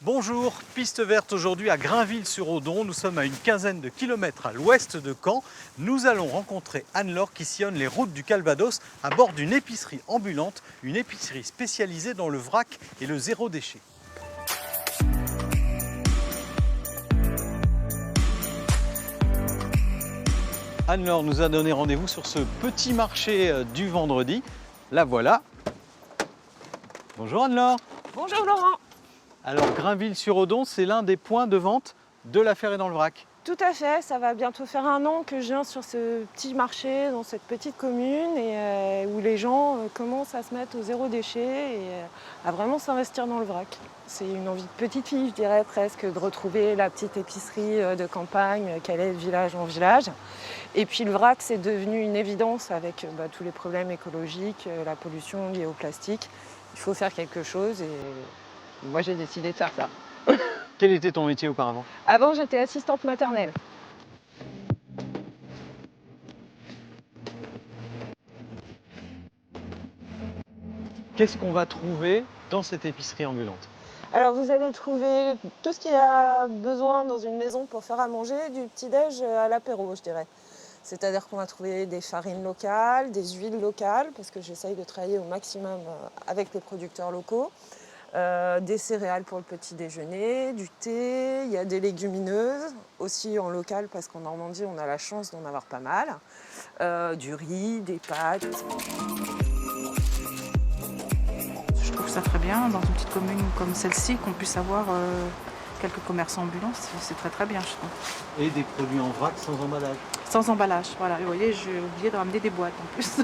Bonjour, piste verte aujourd'hui à Grainville-sur-Odon. Nous sommes à une quinzaine de kilomètres à l'ouest de Caen. Nous allons rencontrer Anne-Laure qui sillonne les routes du Calvados à bord d'une épicerie ambulante, une épicerie spécialisée dans le vrac et le zéro déchet. Anne-Laure nous a donné rendez-vous sur ce petit marché du vendredi. La voilà. Bonjour Anne-Laure. Bonjour Laurent. Alors Grainville-sur-Odon, c'est l'un des points de vente de La Ferraille dans le Vrac. Tout à fait, ça va bientôt faire 1 an que je viens sur ce petit marché, dans cette petite commune, et où les gens commencent à se mettre au zéro déchet et à vraiment s'investir dans le vrac. C'est une envie de petite fille, je dirais presque, de retrouver la petite épicerie de campagne qu'elle est de village en village. Et puis le vrac, c'est devenu une évidence avec tous les problèmes écologiques, la pollution liée au plastique. Il faut faire quelque chose et moi j'ai décidé de faire ça. Quel était ton métier auparavant? Avant, j'étais assistante maternelle. Qu'est-ce qu'on va trouver dans cette épicerie ambulante? Alors, vous allez trouver tout ce qu'il y a besoin dans une maison pour faire à manger, du petit-déj à l'apéro, je dirais. C'est-à-dire qu'on va trouver des farines locales, des huiles locales, parce que j'essaye de travailler au maximum avec les producteurs locaux. Des céréales pour le petit déjeuner, du thé, il y a des légumineuses, aussi en local parce qu'en Normandie on a la chance d'en avoir pas mal, du riz, des pâtes. Je trouve ça très bien dans une petite commune comme celle-ci qu'on puisse avoir quelques commerçants ambulants, c'est très très bien je trouve. Et des produits en vrac sans emballage. Sans emballage, voilà. Et vous voyez, j'ai oublié de ramener des boîtes en plus.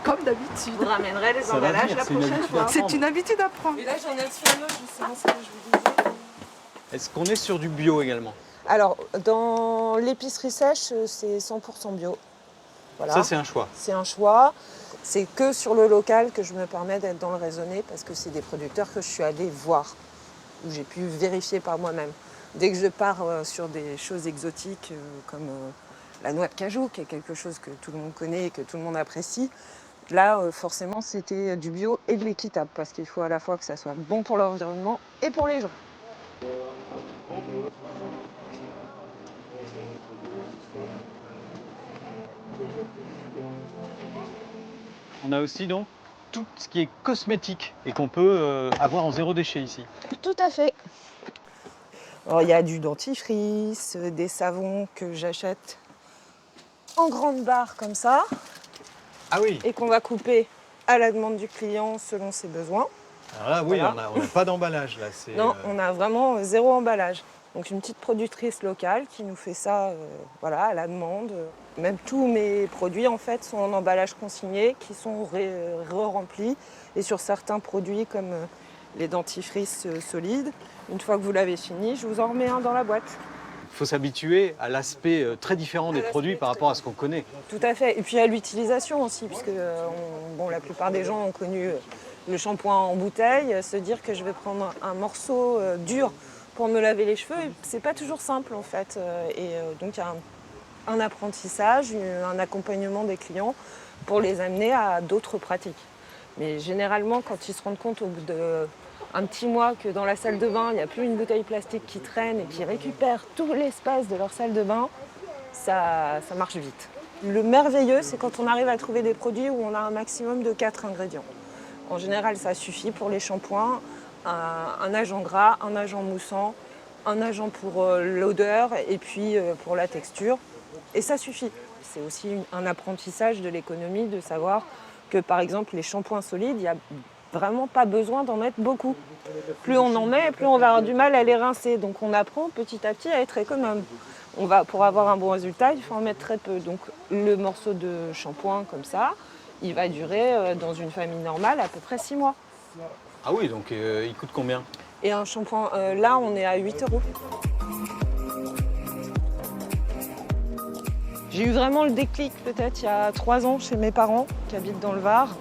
Comme d'habitude. Je vous ramènerai les Ça va emballages venir, la c'est une prochaine habitude fois. à C'est une habitude à prendre. Et là j'en ai sur l'eau, justement ce que je vous disais. Est-ce qu'on est sur du bio également? Alors, dans l'épicerie sèche, c'est 100% bio. Voilà. Ça c'est un choix. C'est un choix. C'est que sur le local que je me permets d'être dans le raisonné parce que c'est des producteurs que je suis allée voir, où j'ai pu vérifier par moi-même. Dès que je pars sur des choses exotiques comme la noix de cajou, qui est quelque chose que tout le monde connaît et que tout le monde apprécie, là forcément c'était du bio et de l'équitable parce qu'il faut à la fois que ça soit bon pour l'environnement et pour les gens. On a aussi donc tout ce qui est cosmétique et qu'on peut avoir en zéro déchet ici. Tout à fait. Alors, il y a du dentifrice, des savons que j'achète en grande barre comme ça Ah oui. et qu'on va couper à la demande du client selon ses besoins. Alors là oui, Voilà. on n'a pas d'emballage là. Non, on a vraiment zéro emballage. Donc une petite productrice locale qui nous fait ça voilà, à la demande. Même tous mes produits en fait sont en emballage consigné qui sont re-remplis. Et sur certains produits comme les dentifrices solides, une fois que vous l'avez fini, je vous en remets un dans la boîte. Il faut s'habituer à l'aspect très différent des l'aspect produits par rapport à ce qu'on connaît. Tout à fait. Et puis à l'utilisation aussi, puisque la plupart des gens ont connu le shampoing en bouteille. Se dire que je vais prendre un morceau dur pour me laver les cheveux, c'est pas toujours simple en fait. Donc il y a un apprentissage, un accompagnement des clients pour les amener à d'autres pratiques. Mais généralement, quand ils se rendent compte au bout d'un petit mois que dans la salle de bain, il n'y a plus une bouteille plastique qui traîne et qui récupère tout l'espace de leur salle de bain, ça marche vite. Le merveilleux, c'est quand on arrive à trouver des produits où on a un maximum de 4 ingrédients. En général, ça suffit pour les shampoings, un agent gras, un agent moussant, un agent pour l'odeur et puis pour la texture. Et ça suffit. C'est aussi un apprentissage de l'économie de savoir que par exemple les shampoings solides, il n'y a vraiment pas besoin d'en mettre beaucoup. Plus on en met, plus on va avoir du mal à les rincer. Donc on apprend petit à petit à être économe. Pour avoir un bon résultat, il faut en mettre très peu. Donc le morceau de shampoing comme ça, il va durer dans une famille normale à peu près 6 mois. Ah oui, donc il coûte combien? Et un shampoing, là on est à 8 €. J'ai eu vraiment le déclic peut-être il y a 3 ans chez mes parents qui habitent dans le Var,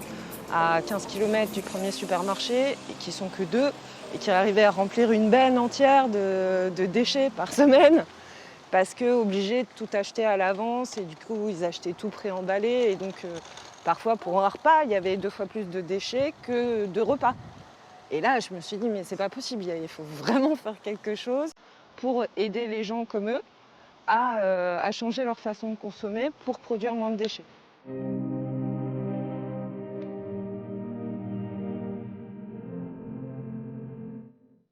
à 15 km du premier supermarché, et qui sont que 2, et qui arrivaient à remplir une benne entière de déchets par semaine, parce qu'obligés de tout acheter à l'avance, et du coup ils achetaient tout préemballé, et donc parfois pour un repas il y avait 2 fois plus de déchets que de repas. Et là, je me suis dit, mais c'est pas possible, il faut vraiment faire quelque chose pour aider les gens comme eux à changer leur façon de consommer pour produire moins de déchets.